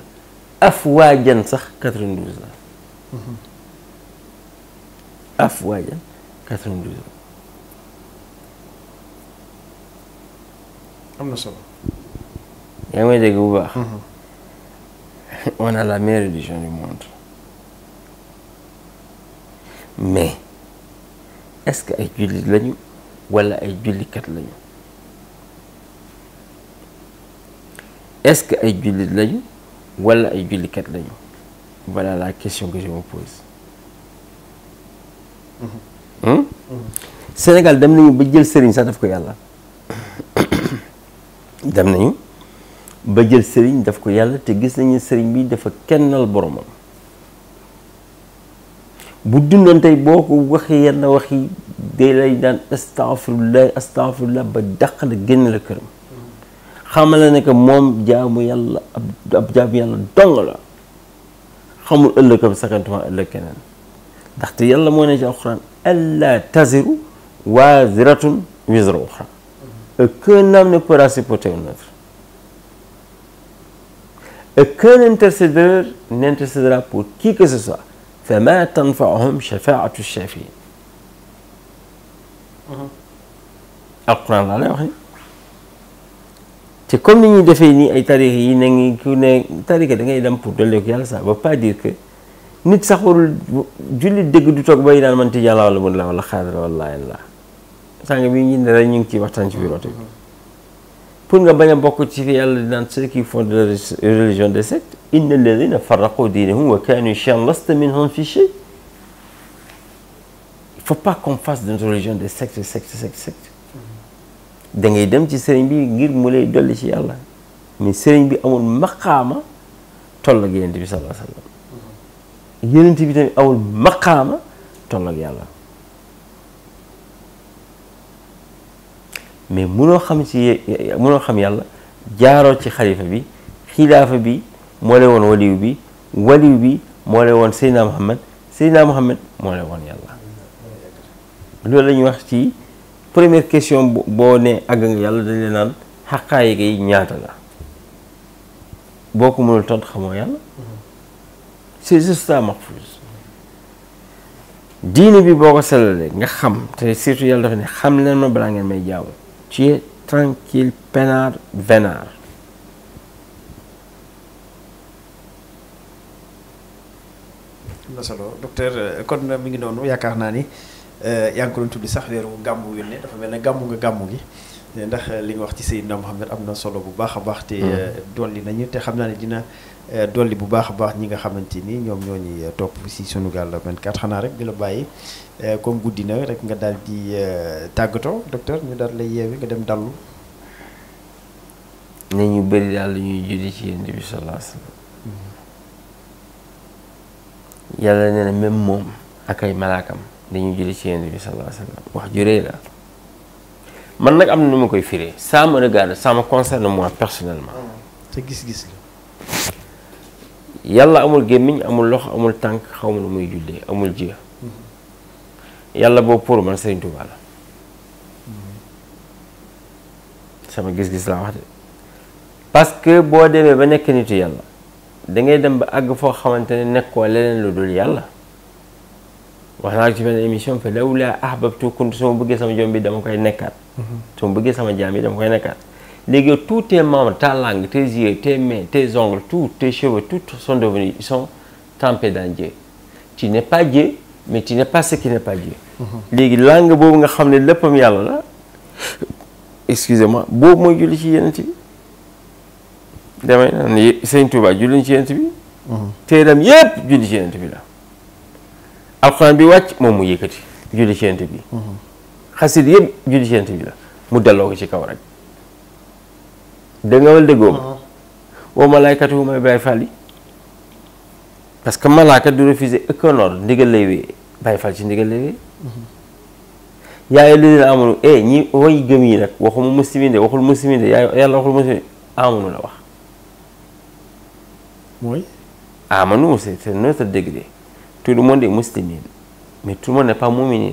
afwaajan sax 92 la afwaajan 92 la am na solo yaa ngi may dégg bu baax on a la meilleure religion du monde mais est-ce que ay jullit lañu wala ay jullikat lañu est-ce que ay jullit lañu wala ay jullikat lañu voilà la question que je me pose Sénégal dem nañu ba jël sëriñ sax daf ko yàlla dem nañu ba jël sëriñ daf ko yàlla te gis nañu sëriñ bi dafa kennal boromam bu dundoon tey boo ko waxee yenn waxi day lay daan astaghfirullah ba dàq la génn la këram xamal la ne que moom jaamu yàlla ab jaamu yàlla dong la xamul ëllëgam sakantuma ëllëg keneen ndaxte yàlla moo ne ci alxuraan alla taziru waaziratun wizra uxra aucun homme ne pourra supporter un autre aucun intercesseur n'intercédera pour qui que ce soit fama tanfa'uhum shafa'atu shafi'in alquran laa lay wax ni te comme ni ñuy defee nii ay tarix yi ne ngi ku ne tarix da ngay dem pour dolli ko yàlla ça veut pas dire que nit sax warul julli dëgg du toog bay naan man tijaan la wala mun la wala xaadir wala la sàng bi ñu ne rek ñu ngi ciy waxtaan ci biir oto bi pour nga bañ a bokk ci fi yàlla di naan ceux qui font de la religion des sectes inna alladina farraqu diinahum wa kanu shi'an lasta minhum fi shay. Il faut pas qu'on fasse de notre religion des sectes. da ngay dem ci sëriñ bi ngir mu lay dolli ci yàlla mais sëriñ bi amul maqaama toll ak yonent bi sallallahu alayhi wa sallam yonent bi tamit amul maqaama toll ak yàlla mais munoo xam yàlla jaaroo ci xalifa bi xilaafa bi moo lay woon waliw bi moo lay woon Seydina Muhammad moo lay woon yàlla loolu la ñuy wax ci première question boo ne àgg nga yàlla dañ leen naan xaqaayi gi ñaata la boo ko mënul tontu xamoo yàlla c'est juste ça mahfouz diine bi boo ko sellalee nga xam te surtout yàlla dafa ne xam leen ma balaa ngeen may jaamu tu es tranquille peinard vénard am na solo docteur kon mi ngi noonu yaakaar naa ni yaa ngi ko doon tuddi sax weeru gàmmu yu ne dafa mel ne gàmmu gi ndax li nga wax ci Seydina Muhammad am na solo bu baax a baax te dolli nañu te xam naa ne dina dolli bu baax a baax ñi nga xamante ni ñoom ñoo ñuy topp si Sunugal 24 xanaa rek di la bàyyi comme guddi na rek nga daal di tàggatoo docteur ñu daal lay yeewi nga dem dallu. ne ñu bëri daal la ñuy julli ci Yonent bi sallallahu alayhi wa sallam yàlla nee na même moom ak ay malaakam dañuy julli ci Yonent bi sallallahu alayhi wa sallam wax ju rëy la man nag am na nu ma koy firee ça me regarde ça me concerne moi personnellement. te gis-gis la. yàlla amul gémmiñ amul loxo amul tànk xaw ma nu muy jullee amul jiya yàlla boobu pour man Sëriñ Tuubaa la sama gis-gis laa wax de parce que boo demee ba nekk nitu yàlla da ngay dem ba àgg foo xamante ne nekkoo leneen lu dul yàlla wax naa ci benn émission fa lawlaa ahbabtu kuntu su ma bëggee sama jom bi dama koy nekkaat su ma bëggee sama jaam bi dama koy nekkaat léegi tous tes membres, ta langue, tes yeux, tes mains, tes ongles, tous tes cheveux, tout sont devenus, ils sont trempés dans Dieu. Tu n'es pas Dieu, mais tu n'es pas ce qui n'est pas Dieu. léegi langue boobu nga xam ne léppam yàlla la excusez-moi boobu mooy julli ci Yonent bi damay naan Sëñ Tuubaa julli ci Yonent bi téeram yépp julli ci Yonent bi la alxuraan bi wàcc moom mu yëkkati julli ci Yonent bi xasit yëpp julli ci Yonent bi la mu delloo ko ci kaw rek dégg nga wala déggoo ma wa malaykatuhu may Baay Faal yi parce que malaaka du refuser aucun ordre ndigal lay wéy Baay Faal ci ndigal lay wéy yaa ayyuhal lazina amanu ñi way gëm yi nag waxuma muslimin de waxul muslimin de yàlla waxul muslimin amanu la wax mooy amanu c'est notre degré tout le monde est muslimin mais tout le monde n'est pas mu'minin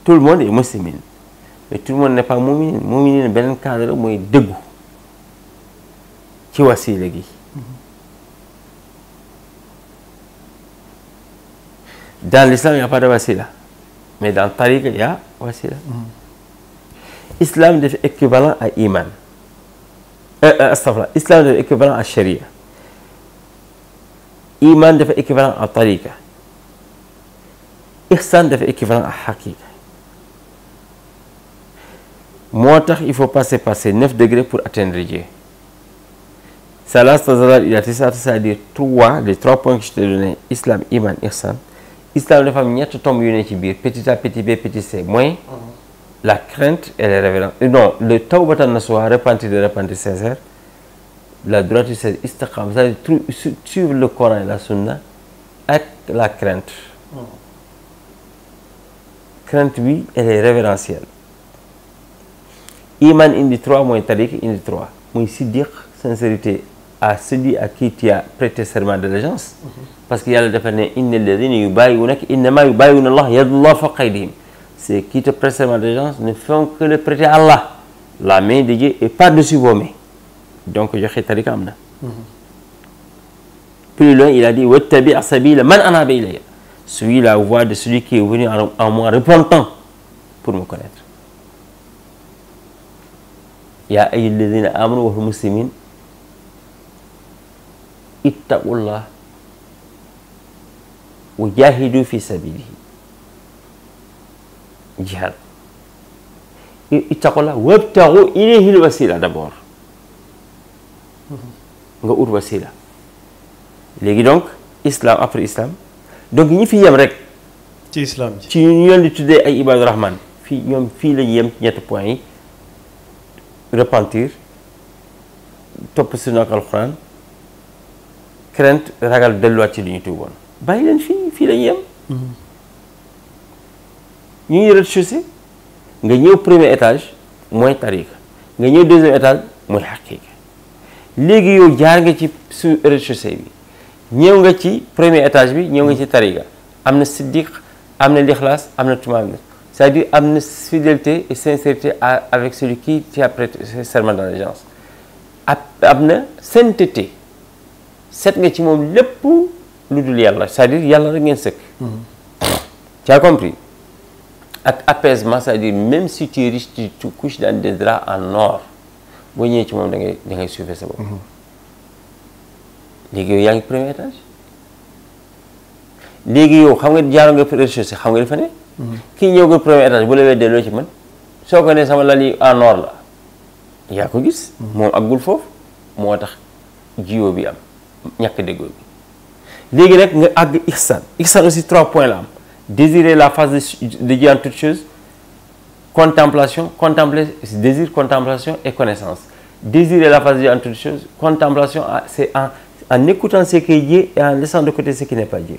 tout le monde est muslimin mais tout le monde n'est pas mu'minin mu'minin beneen cadre mooy dëggu ci wasiila gi dans l'islam il n'y a pas de wasila mais dans tariqa il y a wasila islam dafa équivalent à iman astafurlah islam dafa équivalent à sharia iman dafa équivalent à tariqa ihsan dafa équivalent à haqiqa moo tax il faut passer par ces 9 degrés pour atteindre Dieu. Salas tazalal ila tis'at, c'est-à-dire les 3 points que je t'ai donné, islam, iman, ihsan. Islam dafa am ñetti tomb yu ne ci biir petit A petit B petit C mooy la crainte et les révérences non le tawbatan nasuha repentir de repentir sincère, la droiture c'est istiqama, c'est-à-dire suivre le Coran et la sunna ak la crainte. Crainte bi elle est révérentielle. Iman indi 3 mooy tariq indi 3 mooy siddiq sincérité à celui à qui tu as prêté serment d'allégeance parce que yàlla dafa ne innal ladhina yubayyi'unaka innama yubayyi'una Allah yadullah fawqa aydihim, c'est qui te prête serment d'allégeance ne font que le prêter à Allah, la main de Dieu est par-dessus vos mains. Donc joxe tariqa am na. Plus loin il a dit wattabi' sabila man anaba ilayya, suis la voix de celui qui est venu en moi repentant pour me connaître. Ya ayyuhalladhina amanu wa muslimin ittaqullah wa jahidu fi sabilihi. Jihad. Ittaqullah wabtaghu ilayhi al-wasila d'abord. Nga ut wasila. Léegi donc islam après islam donc ñi fi yem rek. ci islam ji ci ñu leen di tuddee ay ibaadu rahman fii ñoom fii la ñu yem ci ñetti points yi repentir topp sunna ak alxuraan crainte ragal delluwaat ci li ñu tuuboon bàyyi leen fii la ñu yem. ñu ngi rez-de-chaussée nga ñëw premier étage mooy tariqa nga ñëw deuxième étage mooy xaqiqa léegi yow jaar nga ci su rez-de-chaussée bi ñëw nga ci premier étage bi ñëw nga ci tariqa am na siddiq am na lixlaas am na tumaam c'est-à-dire am na fidélité et sincérité avec celui qui a prêté serment d'allégeance am na sainteté set nga ci moom lépp lu dul yàlla c'est-à-dire yàlla rek ngeen sëkk. Tu as compris ak apaisement c'est-à-dire même si tu es riche tu couches dans des draps en or boo ñëwee ci moom da ngay suufee sa bopp. léegi yow yaa ngi premier étage léegi yow xam nga jaaroon nga rez-de-chaussée xam nga li fa ne. kii ñëw nga premier étage bu la weddee loo ci man soo ko ne sama lal yi en or la yaa ko gis. moom aggul foofu moo tax jiwo bi am ñàkk déggoo bi léegi nag nga àgg ihsan aussi 3 points la am désirer la face de Dieu en toute chose contemplation contempler désir contemplation et connaissance désirer la face de Dieu en toute chose contemplation c'est en écoutant ce qui est Dieu et en laissant de côté ce qui n'est pas Dieu.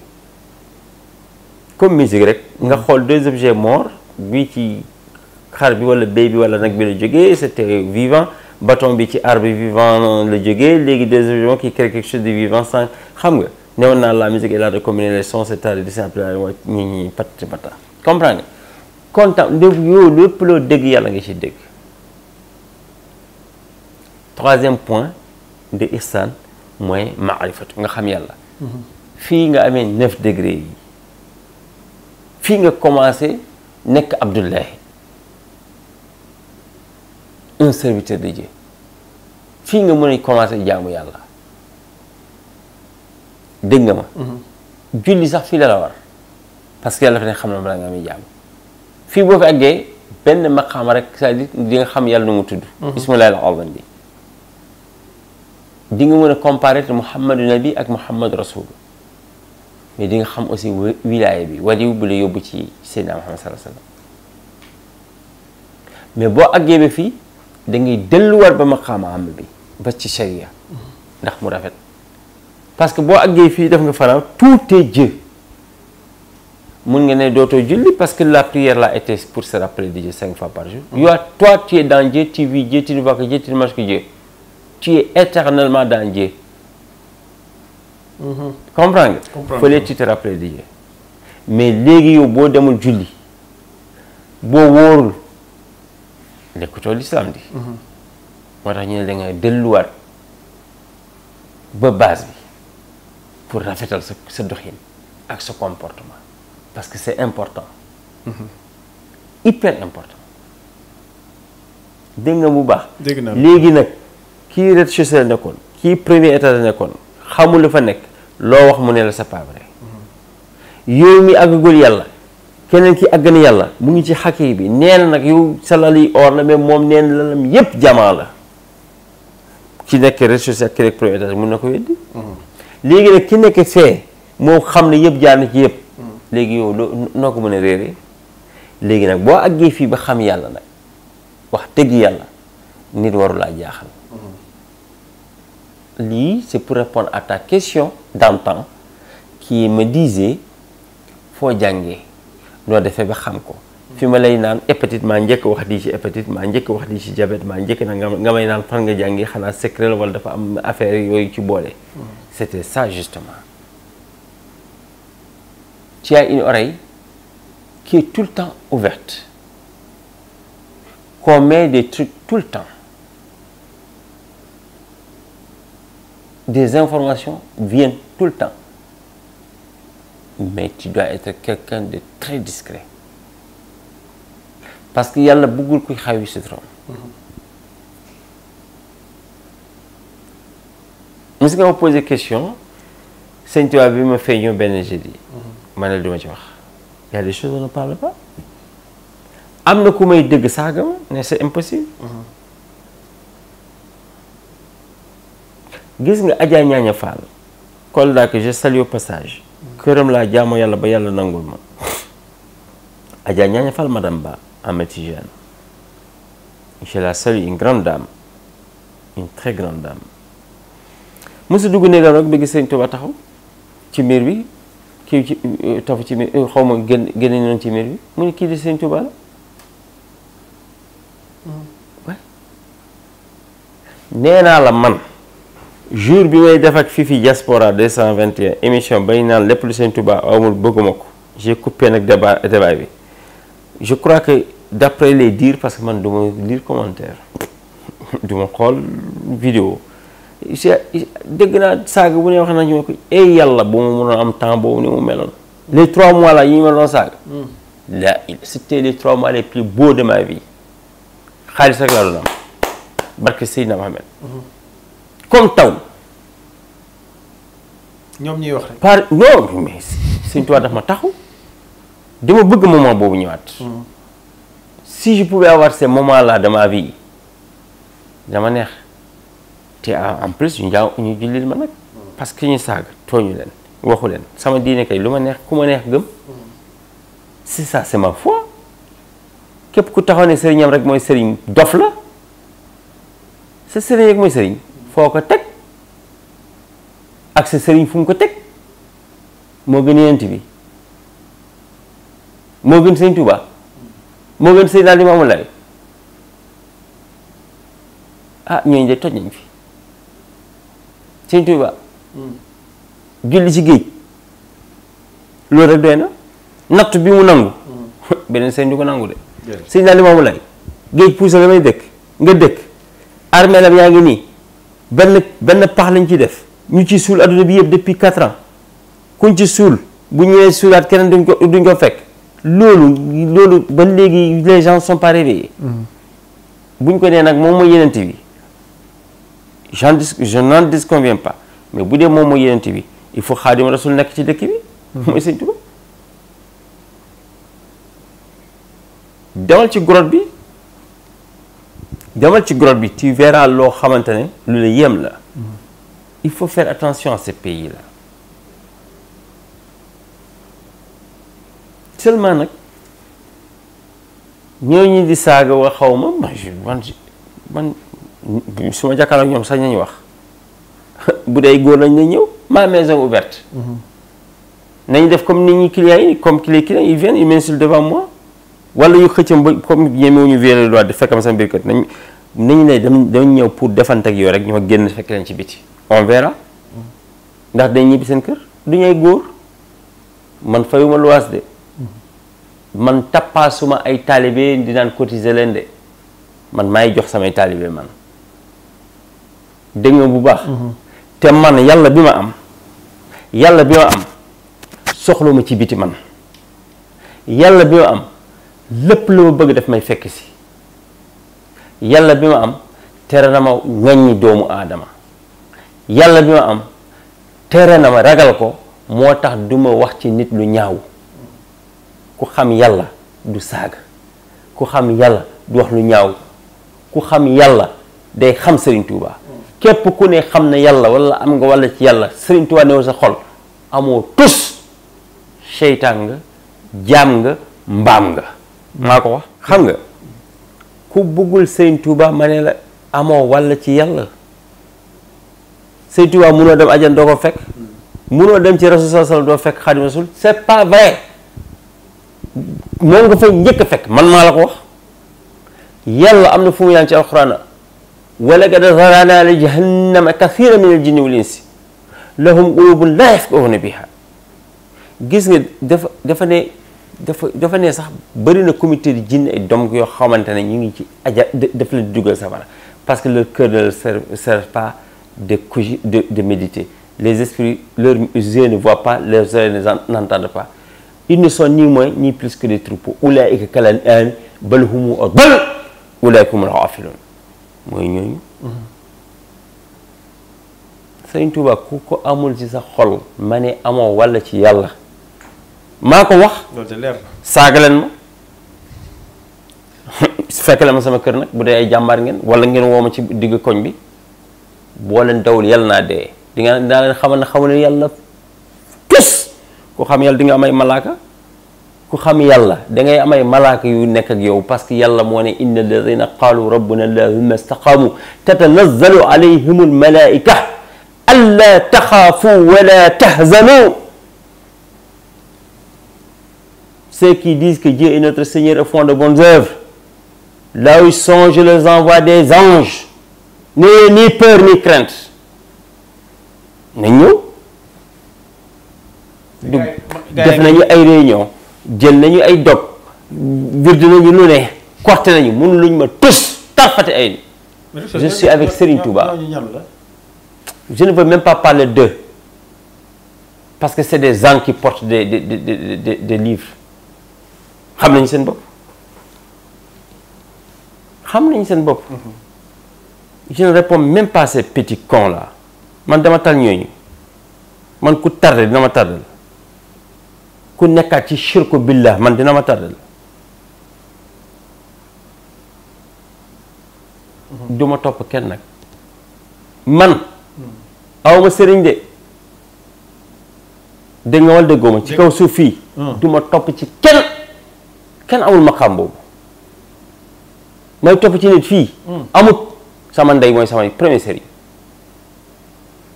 Comme musique rek nga xool 2 objets morts bii ci xar bi wala béy bi wala nag bi la jógee c'était vivant bâton bi ci arbre bi vivant la jógee léegi 2 objets qui créent quelque chose de vivant sans xam nga newoon naa la musique est là de combiner les sons c'est-à-dire de simplement mooy ñi pati pata comprendre nga kontaan yow lépp loo dégg yàlla nga ci dégg. 3e point de ihsan mooy maarifatu nga xam yàlla. fii nga amee 9 degrés yi. fii nga commencé nekk Abdullahi un serviteur de Dieu fii nga mën a commencé jaamu yàlla dégg nga ma. julli sax fii la war parce que yàlla dafa ne xam na balaa nga amee jaamu fii boo fi àggee benn maqaama rek c'est-à-dire di nga xam yàlla nu mu tudd. bismillahi al-azam bi di nga mën a comparer Muhammadu nabi ak Muhammad rasul. mais di nga xam aussi wilaaya bi waliw bu la yóbbu ci Seydina Muhammad sallallahu alayhi wasallam mais boo àggee ba fii da ngay delluwaat ba maqaama am bi ba ci sharia ndax mu rafet parce que boo àggee fii def nga fanaan tout est Dieu mun nga ne dootoo julli parce que la prière là était pour se rappeler de Dieu 5 fois par jour. Toi tu es dans Dieu, tu vis Dieu, tu ne vois que Dieu, tu ne manges que Dieu. Tu es éternellement dans Dieu. Comprends nga. fallait tu te rappeler de Dieu mais léegi yow boo demul julli boo wóorul lekkutoo l'islam di moo tax ñu ne da nga delluwaat ba base bi pour rafetal sa doxin ak sa comportement parce que c'est important hyper important dégg nga bu baax léegi nag kii rez-de-chaussée la nekkoon kii premier étage la nekkoon xamul lu fa nekk loo wax mu ne la c'est pas vrai yow mi àggagul yàlla keneen ki àgg na yàlla mu ngi ci xàkki bi nee na nag yow sa lal yi or la mais moom nee na lalam yépp jamaa la ki nekk rez-de-chaussée ak ki nekk premier étage mun na ko weddi léegi nag ki nekk fee moo xam ne yëpp jaar na ci yëpp léegi yow noo ko mën a réeree léegi nag boo àggee fii ba xam yàlla nag wax dëgg yàlla nit warulaa jaaxal lii c'est pour répondre à ta question d'antan qui me disait foo jàngee noo defee ba xam ko fi ma lay naan hépatite maa njëkk wax di ci hépatite maa njëkk wax di ci diabète maa njëkk na nga may naan fan nga jàngee xanaa secret la wala dafa am affaire yooyu ci boole c'était ça justement tu as une oreille qui est tout le temps ouverte qu'on met des trucs tout le temps des informations viennent tout le temps mais tu dois être quelqu'un de très discret parce que yàlla bëggul kuy xawi suturam. mos nga ma poser question sëñ Tuubaa bi ma feeñoo benn jeudi. ma ne duma ci wax. y a des choses on ne parle pas. am na ku may dégg saaga ma ne c'est impossible. gis nga Adja Ñaaña Fall. Kolda que je salue au passage. këram laa jaamoo yàlla ba yàlla nangul ma. Adja Ñaaña Fall madame Ba Ahmed Tidiane. je la salue, une grande dame. une très grande dame. mosu dugg néegam rek ba gis sëñ Tuubaa taxaw ci miir bi kii ci tafu ci miir xaw ma génne noonu ci miir bi mu ne kii di sëñ Tuubaa la. nee naa la man jour bi may def ak Fifi Diaspora 221 émission bay naan lépp lu sëñ Tuubaa amul bëgguma ko j'ai coupé nag débat bi je crois que d'après les dires parce que man du ma lire commentaire du ma xool vidéo dégg naa saaga bu ne wax nañu ma ko ay yàlla bu ma mënoon am temps boobu ni mu meloon les 3 mois là yi ñu ma doon saaga là c'était les 3 mois les plus beaux de ma vie xaalis rek laa doon am barke Seydina Mohamed comme taw ñoom ñuy wax rek par non mais Sëñ Tuubaa daf ma taxaw dama bëgg moment boobu ñëwaat si je pouvais avoir ces moments là de ma vie dama neex te en plus ñu jullil ma nag parce que ñu saaga tooñu leen waxu leen sama diine kay lu ma neex ku ma neex gëm c'est ça c'est ma foi képp ku taxaw ne sëriñam rek mooy sëriñ dof la sa sëriñ rek mooy sëriñ foo ko teg ak sa sëriñ fu mu ko teg moo gën Yonent bi moo gën Sëñ Tuubaa moo gën Seydina Limaamu Laay ah ñooñu de toj nañ fi Sëñ Tuubaa julli ci géej loolu rek doy na natt bi mu nangu beneen sëñ du ko nangu de Seydina Limaamu Laay géej puusa la may dëkk nga dëkk armeelam yaa ngi nii benn pax lañ ci def ñu ci suul adduna bi yëpp depuis 4 ans kuñ ci suul bu ñëwee suulaat keneen duñ ko fekk loolu ba léegi les gens sont pas réveillés buñ ko nee nag moom mooy Yonent bi je n'en disconviens pas mais bu dee moom mooy Yonent bi il faut Xaadimu Rasuul nekk ci dëkk bi mooy Sëñ Tuubaa demal ci grotte bi tu verras loo xamante ne lu la yem la il faut faire attention à ces pays là seulement nag ñooñu di saaga wa xaw ma man su ma jàkkaarloo ak ñoom sax nañu wax bu dee góor lañ na ñëw ma maison ouverte nañu def comme nit ñi clients yi comme les clients ils viennent ils m'insultent devant moi wala yu xëccam ba comme ñemewuñu violer loi di fekkam sama biir kër nañu ne dañ ñëw pour defante ak yow rek ñu ma génn fekk leen ci biti on verra ndax dañ ñibbi seen kër du ñay góor man fayuma luwaas de man tappaasuma ay taalibe di naan cotiser leen de man maay jox samay taalibe man dégg nga bu baax te man yàlla bi ma am soxla ma ci biti man yàlla bi ma am lépp lu ma bëgg daf may fekk si yàlla bi ma am tere na ma ŋaññi doomu aadama yàlla bi ma am tere na ma ragal ko moo tax du ma wax ci nit lu ñaaw ku xam yàlla du saaga ku xam yàlla du wax lu ñaaw ku xam yàlla day xam Serigne Touba képp ku ne xam na yàlla wala am nga walla ci yàlla Serigne Touba newu sa xol amoo tus seytaan nga jaam nga mbaam nga maa ko wax xam nga ku bëggul Serigne Touba ma ne la amoo walla ci yàlla Serigne Touba munoo dem ajjan doo ko fekk munoo dem ci Rasul sallallahu alayhi wasallam doo fekk Xaadimu Rasul c'est pas vrai moom nga fay njëkk a fekk man maa la ko wax yàlla am na fu mu yaan ci alxuraan wa laqad zara'naa li jahannama kathiiran mina al-jinni wal insi lahum quluubun laa yafqahuuna bihaa gis nga dafa ne sax bëri na comité de jinne ay doom yoo xamante ne ñu ngi ci daf leen di dugal safara parce que leur cœur ne leur sert pas de méditer les esprits, leurs yeux ne voient pas, leurs oreilles n'entendent pas. Ils ne sont ni moins ni plus que des troupeaux. Ulaa'ika kal-an'aami bal hum adall ulaa'ika humul ghaafiluun mooy ñooñu. Sëriñ Tuuba ku ko amul ci sa xol ma ne amoo walla ci yàlla maa ko wax. loolu de leer na. saaga leen ma fekk la ma sama kër nag bu dee ay jàmbaar ngeen wala ngeen woo ma ci digg koñ bi boo leen dawul yàlla naa dee di nga daa leen xamal ne xamu ne yàlla tus ku xam yàlla di nga am ay malaaka ku xam yàlla da ngay am ay malaaka yu nekk ak yow parce que yàlla moo ne inna alladina qaalu rabbuna allah thumma istaqaamu tatanazzalu alayhim almalaika alla taxaafu wala tahzanu. Ceux qui disent que Dieu est notre Seigneur et font de bonnes œuvres, là où ils sont, je leur envoie des anges. N'ayez ni peur ni crainte. nañ ñëw. def nañu ay réunion jël nañu ay dog virde nañu lu ne corte nañu mënu luñ ma tus tarfate ay. Je suis avec Serigne Touba. Je ne veux même pas parler d'eux parce que c'est des gens qui portent des livres. xam nañ seen bopp xam nañ seen bopp. Je ne réponds même pas à ces petits cons là man dama tal ñooñu man ku tardé dina ma tardel ku nekkaat ci shirku billah man dina ma tardel. du ma topp kenn nag man awma sëriñ de dégg nga wala déggoo ma ci kaw suuf fii du ma topp ci kenn amul maqaam boobu may topp ci nit fii amut sama ndey mooy sama premier sëriñ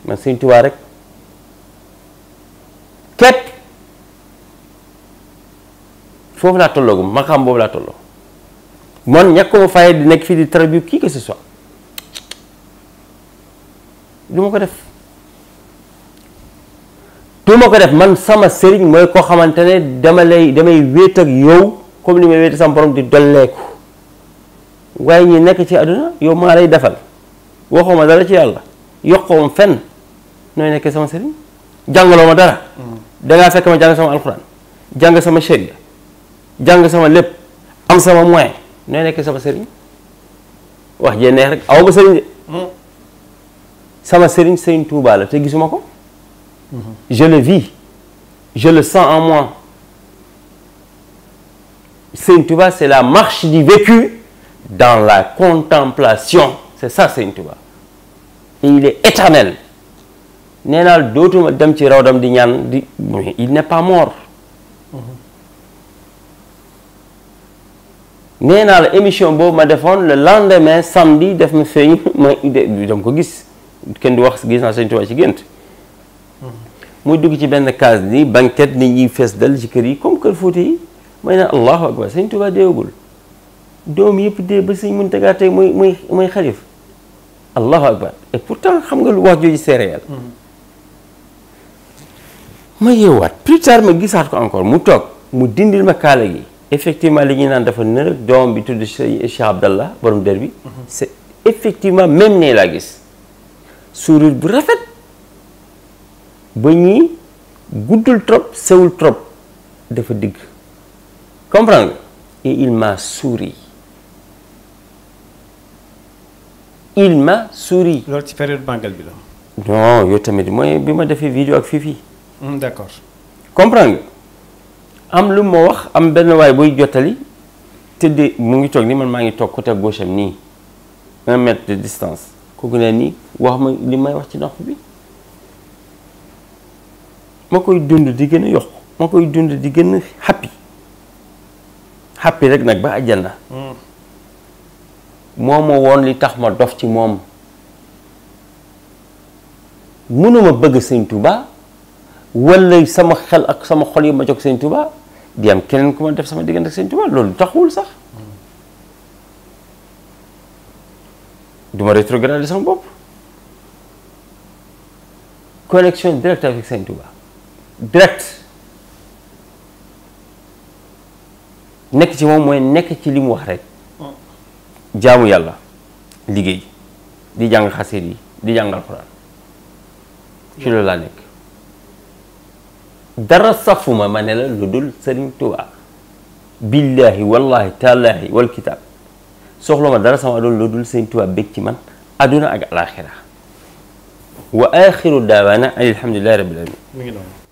man Sëriñ Tuubaa rek képp foofu laa tolloogum maqaam boobu laa tolloo man ñàkkuma faye di nekk fii di traduire qui que ce soit du ma ko def man sama sëriñ mooy koo xamante ne damay wéet ak yow comme ni may wéete sama borom di dolleeku waaye ñi nekk ci àdduna yow maa lay defal waxoo ma dara ci yàlla yokkoo ma fenn nooy nekkee sama sëriñ jàngaloo ma dara dangaa fekk ma jàng sama alxuraan jàng sama sharia jàng sama lépp am sama moyen nooy nekkee sama sëriñ wax jee neex rek aw ba sëriñ de sama sëriñ Sëriñ Tuubaa la te gisuma ko je le vis je le sens en moi. Sëriñ Tuubaa c'est la marche du vécu dans la contemplation c'est ça Sëriñ Tuubaa et il est éternel nee naa dootuma dem ci rawdam di ñaan di il n'est pas mort nee naa la émission boobu ma defoon le lendemain samedi def ma feeñ ma dama ko gis kenn du wax gis naa Sëriñ Tuubaa ci gént muy dugg ci benn case ni banquette nit ñi fees dal ci kër yi comme kër Fuuta yi may naan allahu akbar Sëriñ Tuubaa deewagul doom yëpp dee ba Sëriñ Muntagaa tey muy xalif allahu akbar et pourtant xam nga lu wax jooju c'est réel ma yeewaat plus tard ma gisaat ko encore mu toog mu dindil ma kaala gi effectivement li ñuy naan dafa nër ak doom bi tudd Cheikh Abdallah borom der bi c'est effectivement même nee laa gis sourire bu rafet ba ñii guddul trop sewul trop dafa digg comprendre nga et il m'a souri loolu ci période màggal bi la. non yow tamit mooy bi ma defee vidéo ak Fifi. d'accord. comprendre nga am lu ma wax am benn waay buy jottali tëddee mu ngi toog ni man maa ngi toog côté gauche am nii 1 mètre de distance kooku ne nii wax ma li may wax ci nopp bi ma koy dund di gën a yokk ma koy dund di gën a happy rek nag ba àjjana moo ma woon li tax ma dof ci moom mënuma bëgg Sëriñ Tuubaa wala sama xel ak sama xol yi ma jox Sëriñ Tuubaa di am keneen ku ma def sama diggante ak Sëriñ Tuubaa loolu taxul sax duma rétrograde sama bopp connexion directe avec Sëriñ Tuubaa direct nekk ci moom mooy nekk ci li mu wax rek jaamu yàlla liggéey di jàng xasida yi di jàng alxuraan ci loolu laa nekk dara safuma ma ne la lu dul Sëriñ Tuubaa billaahi wallaahi taalaahi wal kitaab soxla ma dara sama aduna lu dul Sëriñ Tuubaa bég ci man aduna ak alaaxira wa axiru daawaana alhamdulillahi rabbil alamin mi ngi noonu